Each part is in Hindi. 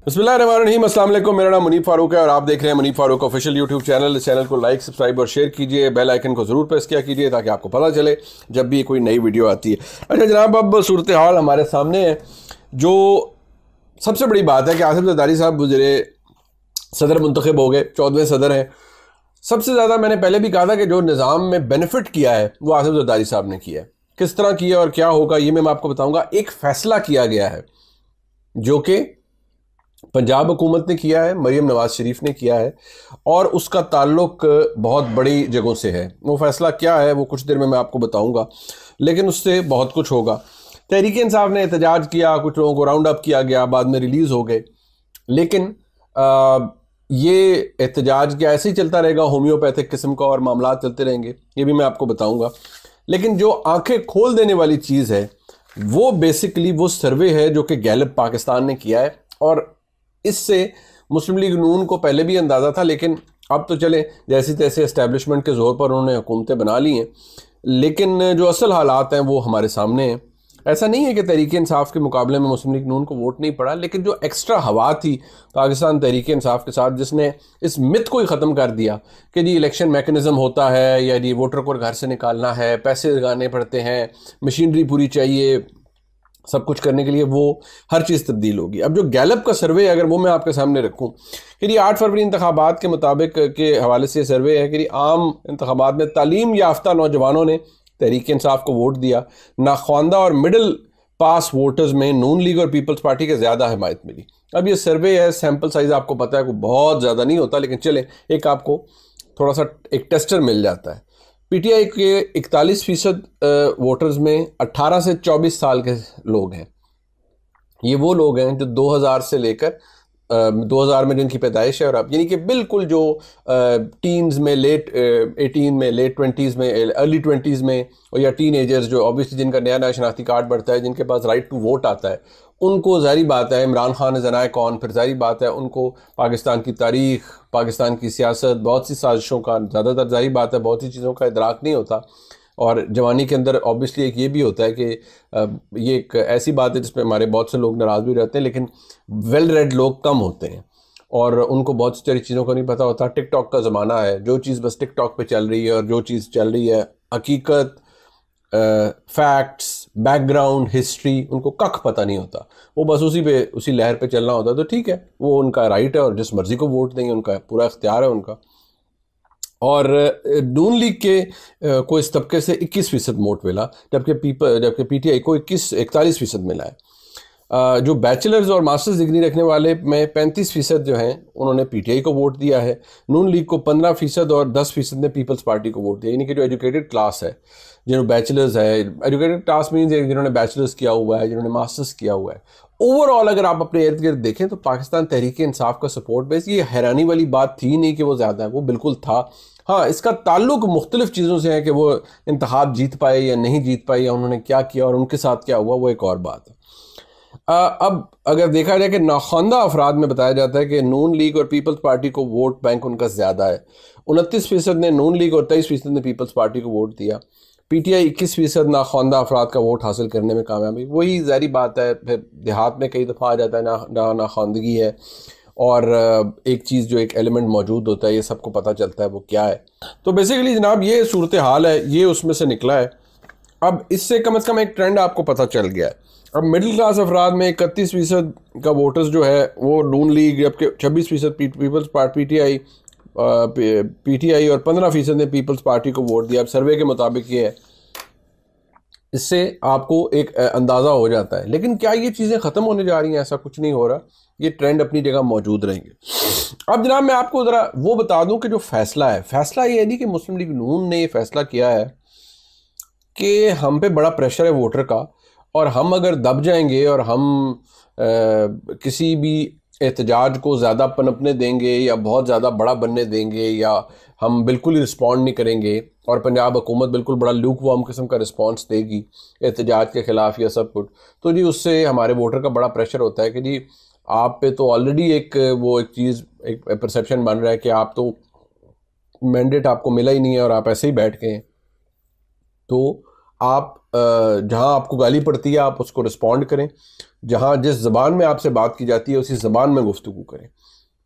बिस्मिल्लाहिर्रहमानिर्रहीम, अस्सलाम वालेकुम। मेरा नाम मुनीफ फारूक है और आप देख रहे हैं Munif Farooq official YouTube channel. इस चैनल को लाइक, सब्सक्राइब और शेयर कीजिए। बेल आइकन को ज़रूर प्रेस किया कीजिए ताकि आपको पता चले जब भी कोई नई वीडियो आती है। अच्छा जनाब, अब सूरत हाल हमारे सामने है। जो सबसे बड़ी बात है कि आसिफ ज़रदारी साहब गुजरे सदर मुंतखब हो गए, 14वें सदर हैं। सबसे ज़्यादा मैंने पहले भी कहा था कि जो निज़ाम में बेनिफिट किया है वो आसिफ ज़रदारी साहब ने किया है। किस तरह किया और क्या होगा ये मैं आपको बताऊँगा। एक फ़ैसला किया गया है जो कि पंजाब हुकूमत ने किया है, मरीम नवाज शरीफ ने किया है और उसका ताल्लुक बहुत बड़ी जगहों से है। वो फैसला क्या है वो कुछ देर में मैं आपको बताऊंगा, लेकिन उससे बहुत कुछ होगा। तहरीक इंसाफ ने एहतजाज किया, कुछ लोगों को राउंड अप किया गया, बाद में रिलीज़ हो गए। लेकिन ये एहतजाज क्या ऐसे ही चलता रहेगा, होम्योपैथिक किस्म का, और मामला चलते रहेंगे, ये भी मैं आपको बताऊँगा। लेकिन जो आंखें खोल देने वाली चीज़ है वो बेसिकली वो सर्वे है जो कि गैलप पाकिस्तान ने किया है। और इससे मुस्लिम लीग नून को पहले भी अंदाज़ा था, लेकिन अब तो चले जैसे तैसे एस्टेब्लिशमेंट के ज़ोर पर उन्होंने हुकूमतें बना ली हैं। लेकिन जो असल हालात हैं वो हमारे सामने हैं। ऐसा नहीं है कि तहरीक इंसाफ के मुकाबले में मुस्लिम लीग नून को वोट नहीं पड़ा, लेकिन जो एक्स्ट्रा हवा थी पाकिस्तान तहरीक इंसाफ के साथ, जिसने इस मिथ को ही ख़त्म कर दिया कि जी इलेक्शन मैकेनिज़्म होता है या जी वोटर को घर से निकालना है, पैसे लगाने पड़ते हैं, मशीनरी पूरी चाहिए सब कुछ करने के लिए, वो हर चीज़ तब्दील होगी। अब जो गैलप का सर्वे है, अगर वो मैं आपके सामने रखूं कि ये 8 फरवरी इंतखाबात के मुताबिक के हवाले से सर्वे है कि आम इंतखाबात में तालीम याफ्ता नौजवानों ने तहरीक इंसाफ को वोट दिया। नाख्वानदा और मिडिल पास वोटर्स में नून लीग और पीपल्स पार्टी के ज़्यादा हिमायत मिली। अब ये सर्वे है, सैम्पल साइज़ आपको पता है कोई बहुत ज़्यादा नहीं होता, लेकिन चले एक आपको थोड़ा सा एक टेस्टर मिल जाता है। पीटीआई के 41% वोटर्स में 18 से 24 साल के लोग हैं। ये वो लोग हैं जो 2000 से लेकर 2000 में जिनकी पैदाइश है और अब यानी कि बिल्कुल जो टीन्स में, लेट 18 में, लेट 20s में, अर्ली 20s में, और या टीन एजर्स जो ऑब्वियसली जिनका नया नया शनाख्ती कार्ड बढ़ता है, जिनके पास राइट टू वोट आता है, उनको ज़ाहिर बात है इमरान खान जनाए कौन, फिर ज़ाहिर बात है उनको पाकिस्तान की तारीख, पाकिस्तान की सियासत, बहुत सी साजिशों का, ज़्यादातर ज़ाहिर बात है बहुत सी चीज़ों का इदराक नहीं होता। और जवानी के अंदर ऑब्वियसली एक ये भी होता है कि ये एक ऐसी बात है जिसमें हमारे बहुत से लोग नाराज़ भी रहते हैं, लेकिन वेल रेड लोग कम होते हैं और उनको बहुत सारी चीज़ों का नहीं पता होता। टिकटॉक का ज़माना है, जो चीज़ बस टिकटॉक पे चल रही है और जो चीज़ चल रही है हकीकत, फैक्ट्स, बैकग्राउंड, हिस्ट्री, उनको कख पता नहीं होता। वो बस उसी लहर पे चलना होता है। तो ठीक है, वो उनका राइट है और जिस मर्ज़ी को वोट देंगे, उनका पूरा इख्तियार है उनका। और नून लीग के को इस तबके से 21% वोट मिला, जबकि पीटीआई को 41 मिला है। जो बैचलर्स और मास्टर्स डिग्री रखने वाले में 35% जो हैं उन्होंने पीटीआई को वोट दिया है। नून लीग को 15% और 10% ने पीपल्स पार्टी को वोट दिया। यानी कि जो एजुकेटेड क्लास है, जिन्होंने बैचलर्स है, एजुकेटेड क्लास मीन्स जिन्होंने बैचलर्स किया हुआ है, जिन्होंने मास्टर्स किया हुआ है, ओवरऑल अगर आप अपने इर्द गिर्द देखें तो पाकिस्तान तहरीक इंसाफ का सपोर्ट बेस, ये हैरानी वाली बात थी नहीं कि वो ज़्यादा है, वो बिल्कुल था। हाँ, इसका ताल्लुक मुख्तलिफ चीज़ों से है कि वो इंतखाब जीत पाए या नहीं जीत पाए, या उन्होंने क्या किया और उनके साथ क्या हुआ, वो एक और बात है। अब अगर देखा जाए कि नाख्वानदा अफराद में बताया जाता है कि नून लीग और पीपल्स पार्टी को वोट बैंक उनका ज़्यादा है। 29% ने नून लीग और 23% ने पीपल्स पार्टी को वोट दिया। पीटीआई 21% नाख्वानदा अफराद का वोट हासिल करने में कामयाब हुई। वही ज़ाहिर बात है, फिर देहात में कई दफ़ा आ जाता है ना नाख्वानदगी है, और एक चीज़ जो एक एलिमेंट मौजूद होता है, ये सबको पता चलता है वो क्या है। तो बेसिकली जनाब ये सूरत हाल है, ये उसमें से निकला है। अब इससे कम से कम एक ट्रेंड आपको पता चल गया है। अब मिडिल क्लास अफराद में 31% का वोटर्स जो है वो नून लीग, जबकि 26% पीपल्स पार्टी पीटीआई और 15% ने पीपल्स पार्टी को वोट दिया। अब सर्वे के मुताबिक ये है, इससे आपको एक अंदाज़ा हो जाता है। लेकिन क्या ये चीज़ें ख़त्म होने जा रही हैं? ऐसा कुछ नहीं हो रहा, ये ट्रेंड अपनी जगह मौजूद रहेंगे। अब जनाब मैं आपको ज़रा वो बता दूं कि जो फ़ैसला है, फ़ैसला ये नहीं कि मुस्लिम लीग नून ने ये फ़ैसला किया है कि हम पे बड़ा प्रेशर है वोटर का, और हम अगर दब जाएंगे और हम किसी भी एहतजाज को ज़्यादा पनपने देंगे या बहुत ज़्यादा बड़ा बनने देंगे, या हम बिल्कुल ही रिस्पॉन्ड नहीं करेंगे और पंजाब हुकूमत बिल्कुल बड़ा लूक वार्म किस्म का रिस्पॉन्स देगी एहतजाज के ख़िलाफ़ या सब कुछ, तो जी उससे हमारे वोटर का बड़ा प्रेशर होता है कि जी आप पे तो ऑलरेडी एक चीज़, एक परसेप्शन बन रहा है कि आप तो मैंडेट आपको मिला ही नहीं है और आप ऐसे ही बैठ गए हैं, तो आप जहाँ आपको गाली पड़ती है आप उसको रिस्पॉन्ड करें, जहाँ जिस ज़बान में आपसे बात की जाती है उसी ज़बान में गुफ्तगू करें।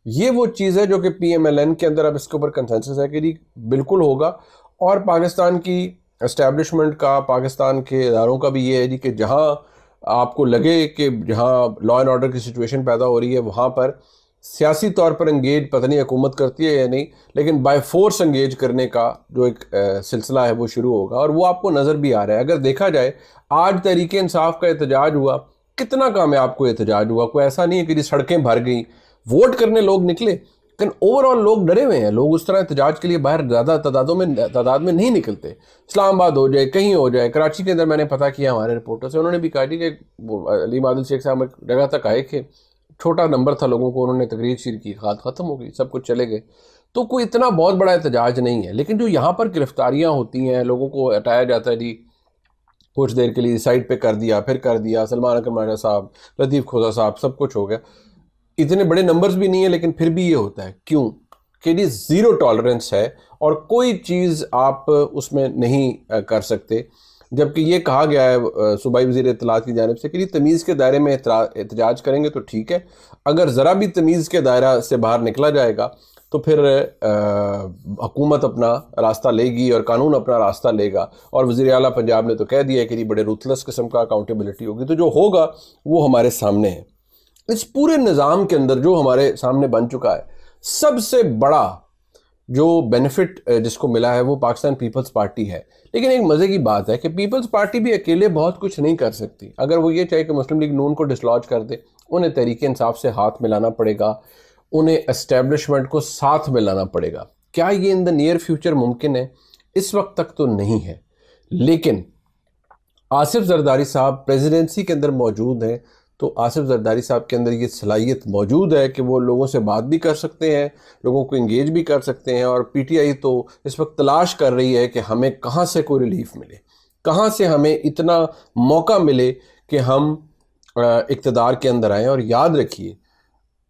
ये वो चीज़ है जो कि PMLN के अंदर अब इसके ऊपर कंसेंसस है कि जी बिल्कुल होगा। और पाकिस्तान की एस्टेब्लिशमेंट का, पाकिस्तान के इदारों का भी ये है जी कि जहाँ आपको लगे कि जहाँ लॉ एंड ऑर्डर की सिचुएशन पैदा हो रही है वहाँ पर सियासी तौर पर इंगेज, पता नहीं हुकूमत करती है या नहीं, लेकिन बाय फोर्स इंगेज करने का जो एक सिलसिला है वो शुरू होगा। और वो आपको नज़र भी आ रहा है। अगर देखा जाए आज तहरीक इंसाफ का एहतजाज हुआ, कितना कामयाब कोई एहतजाज हुआ, कोई ऐसा नहीं है कि जी सड़कें भर गई, वोट करने लोग निकले, लेकिन ओवरऑल लोग डरे हुए हैं। लोग उस तरह एहतजाज के लिए बाहर ज़्यादा तादाद में नहीं निकलते। इस्लामाबाद हो जाए, कहीं हो जाए, कराची के अंदर मैंने पता किया हमारे रिपोर्टर से, उन्होंने भी कहा कि अली मादिल शेख साहब एक जगह तक आए कि छोटा नंबर था लोगों को, उन्होंने तकरीर शीर की, ख़त्म हो गई, सब कुछ चले गए। तो कोई इतना बहुत बड़ा एहतजाज नहीं है। लेकिन जो यहाँ पर गिरफ्तारियाँ होती हैं, लोगों को हटाया जाता है जी, कुछ देर के लिए साइड पे कर दिया, फिर कर दिया, सलमान अकरम राजा साहब, लतीफ़ खोजा साहब, सब कुछ हो गया। इतने बड़े नंबर्स भी नहीं है, लेकिन फिर भी ये होता है। क्यों? कि जी ज़ीरो टॉलरेंस है और कोई चीज़ आप उसमें नहीं कर सकते। जबकि ये कहा गया है सूबाई वज़ीर इत्तलात की जानिब से कि जी तमीज़ के दायरे में एहतजाज करेंगे तो ठीक है, अगर ज़रा भी तमीज़ के दायरा से बाहर निकला जाएगा तो फिर हुकूमत अपना रास्ता लेगी और कानून अपना रास्ता लेगा। और वज़ीर आला पंजाब ने तो कह दिया है कि जी बड़े रूथलेस किस्म का अकाउंटेबिलिटी होगी। तो जो होगा वो हमारे सामने है। इस पूरे निज़ाम के अंदर जो हमारे सामने बन चुका है, सबसे बड़ा जो बेनिफिट जिसको मिला है वो पाकिस्तान पीपल्स पार्टी है। लेकिन एक मज़े की बात है कि पीपल्स पार्टी भी अकेले बहुत कुछ नहीं कर सकती। अगर वो ये चाहे कि मुस्लिम लीग नून को डिसलॉज कर दे, उन्हें तहरीक इंसाफ से हाथ मिलाना पड़ेगा, उन्हें एस्टेब्लिशमेंट को साथ मिलाना पड़ेगा। क्या ये इन द नियर फ्यूचर मुमकिन है? इस वक्त तक तो नहीं है। लेकिन आसिफ जरदारी साहब प्रेसिडेंसी के अंदर मौजूद हैं, तो आसिफ जरदारी साहब के अंदर ये सलाहियत मौजूद है कि वो लोगों से बात भी कर सकते हैं, लोगों को इंगेज भी कर सकते हैं। और PTI तो इस वक्त तलाश कर रही है कि हमें कहाँ से कोई रिलीफ मिले, कहाँ से हमें इतना मौका मिले कि हम इक़्तिदार के अंदर आएँ। और याद रखिए,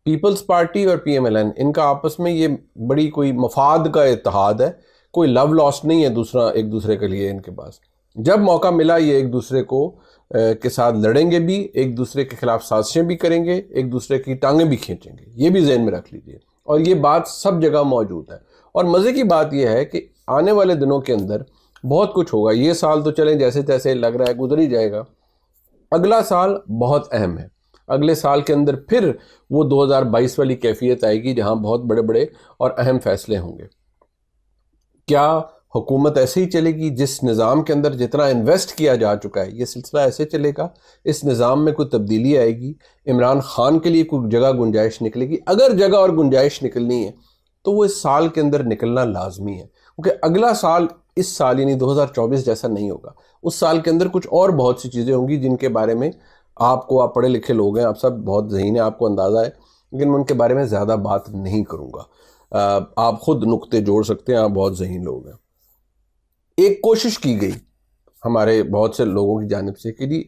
पीपल्स पार्टी और PMLN इनका आपस में ये बड़ी कोई मफाद का इत्तेहाद है, कोई लव लॉस नहीं है दूसरा एक दूसरे के लिए। इनके पास जब मौका मिला ये एक दूसरे को के साथ लड़ेंगे भी, एक दूसरे के खिलाफ साजिशें भी करेंगे, एक दूसरे की टांगें भी खींचेंगे। ये भी जहन में रख लीजिए। और ये बात सब जगह मौजूद है। और मज़े की बात यह है कि आने वाले दिनों के अंदर बहुत कुछ होगा। ये साल तो चलें जैसे तैसे लग रहा है गुजर ही जाएगा, अगला साल बहुत अहम है। अगले साल के अंदर फिर वो 2022 वाली कैफियत आएगी जहां बहुत बड़े बड़े और अहम फैसले होंगे। क्या हुकूमत ऐसे ही चलेगी? जिस निज़ाम के अंदर जितना इन्वेस्ट किया जा चुका है ये सिलसिला ऐसे चलेगा? इस निज़ाम में कोई तब्दीली आएगी? इमरान खान के लिए कोई जगह गुंजाइश निकलेगी? अगर जगह और गुंजाइश निकलनी है तो वो इस साल के अंदर निकलना लाजमी है, क्योंकि अगला साल इस साल यानी 2024 जैसा नहीं होगा। उस साल के अंदर कुछ और बहुत सी चीज़ें होंगी जिनके बारे में आपको, आप पढ़े लिखे लोग हैं, आप सब बहुत ज़हीन है, आपको अंदाज़ा है, लेकिन मैं उनके बारे में ज़्यादा बात नहीं करूँगा। आप खुद नुक्ते जोड़ सकते हैं, आप बहुत ज़हीन लोग हैं। एक कोशिश की गई हमारे बहुत से लोगों की जानिब से कि जी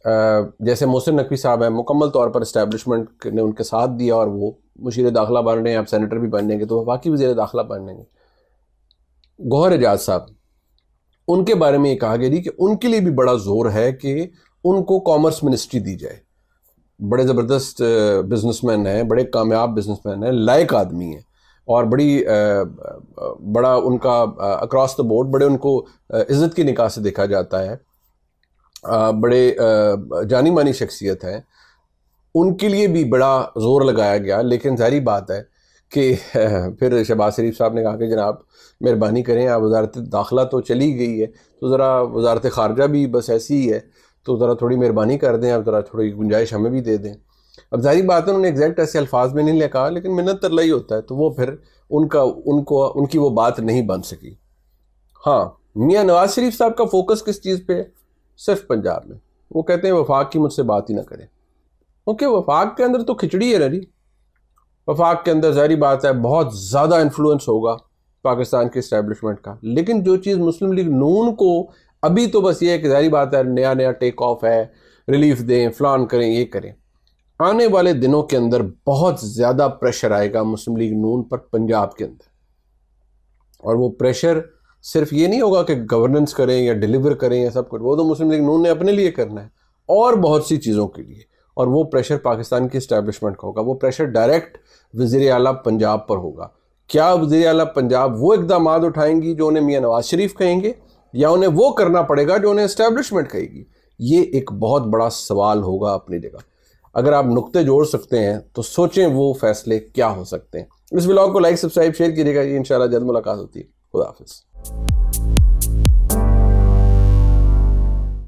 जैसे मोहसिन नकवी साहब हैं, मुकम्मल तौर पर इस्टेब्लिशमेंट ने उनके साथ दिया और वो मुशीर दाखिला बन रहे हैं, आप सेनेटर भी बनेंगे तो वफाकी वज़ीर दाखिला बनेंगे। गौहर एजाज साहब, उनके बारे में ये कहा गया कि उनके लिए भी बड़ा जोर है कि उनको कॉमर्स मिनिस्ट्री दी जाए। बड़े ज़बरदस्त बिजनेसमैन हैं, बड़े कामयाब बिजनेसमैन हैं, लायक आदमी हैं और बड़ा उनका अक्रॉस द बोर्ड बड़े उनको इज़्ज़त की निगाह से देखा जाता है, बड़े जानी मानी शख्सियत है। उनके लिए भी बड़ा ज़ोर लगाया गया। लेकिन जारी बात है कि फिर शहबाज शरीफ साहब ने कहा कि जनाब मेहरबानी करें, आप वज़ारत दाखिला तो चली गई है तो ज़रा वज़ारत ख़ारजा भी बस ऐसी ही है, तो ज़रा थोड़ी मेहरबानी कर दें, आप ज़रा थोड़ी गुंजाइश हमें भी दे दें। अब जारी बात है उन्होंने एग्जैक्ट ऐसे अल्फाज में नहीं कहा, लेकिन मिन्नत तरला ही होता है, तो वो फिर उनकी वो बात नहीं बन सकी। हाँ, मियाँ नवाज शरीफ साहब का फोकस किस चीज़ पे है? सिर्फ पंजाब में। वो कहते हैं वफाक की मुझसे बात ही ना करें। ओके, वफाक के अंदर तो खिचड़ी है ना जी। वफाक के अंदर जारी बात है बहुत ज़्यादा इन्फ्लुएंस होगा पाकिस्तान के इस्टेब्लिशमेंट का। लेकिन जो चीज़ मुस्लिम लीग नून को अभी तो बस ये है कि जारी बात है नया नया टेक ऑफ है, रिलीफ दें, फलान करें, ये करें। आने वाले दिनों के अंदर बहुत ज़्यादा प्रेशर आएगा मुस्लिम लीग नून पर पंजाब के अंदर, और वो प्रेशर सिर्फ ये नहीं होगा कि गवर्नेंस करें या डिलीवर करें या सब कुछ, वो तो मुस्लिम लीग नून ने अपने लिए करना है और बहुत सी चीज़ों के लिए। और वो प्रेशर पाकिस्तान की इस्टेब्लिशमेंट का होगा, वो प्रेशर डायरेक्ट वज़ीर आला पंजाब पर होगा। क्या वज़ीर आला पंजाब वो इक़दाम उठाएंगी जो उन्हें मियां नवाज शरीफ कहेंगे, या उन्हें वो करना पड़ेगा जो उन्हें इस्टेब्लिशमेंट कहेगी? ये एक बहुत बड़ा सवाल होगा अपनी जगह। अगर आप नुक्ते जोड़ सकते हैं तो सोचें वो फैसले क्या हो सकते हैं। इस व्लॉग को लाइक, सब्सक्राइब, शेयर कीजिएगा। इंशाल्लाह जल्द मुलाकात होती है। खुदा हाफिज़।